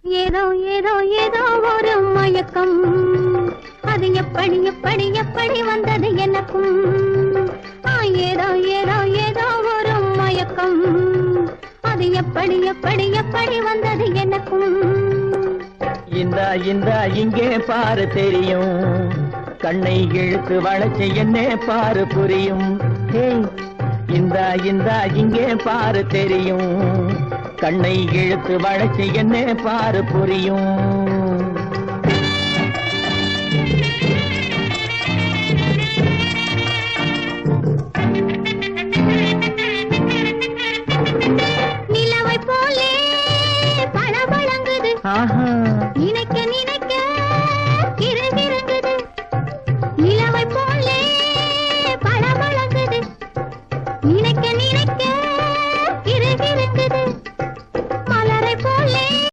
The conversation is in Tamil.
ஏதோ ஏதோ ஏதோ ஒரு மயக்கம், அது எப்படி எப்படி எப்படி வந்தது எனக்கும். ஏதோ ஏதோ ஏதோ ஒரு மயக்கம், அது எப்படி எப்படி எப்படி வந்தது எனக்கும். இந்தா இந்தா இங்கே பாரு தெரியும், கண்ணை இழுத்து வளைச்சு என்ன பாரு புரியும். இந்தா இந்தா இங்கே பாரு தெரியும், கண்ணை இழுத்து வளைச்சு என்ன பாரு புரியும். நிலவை போலே பழபழங்குது,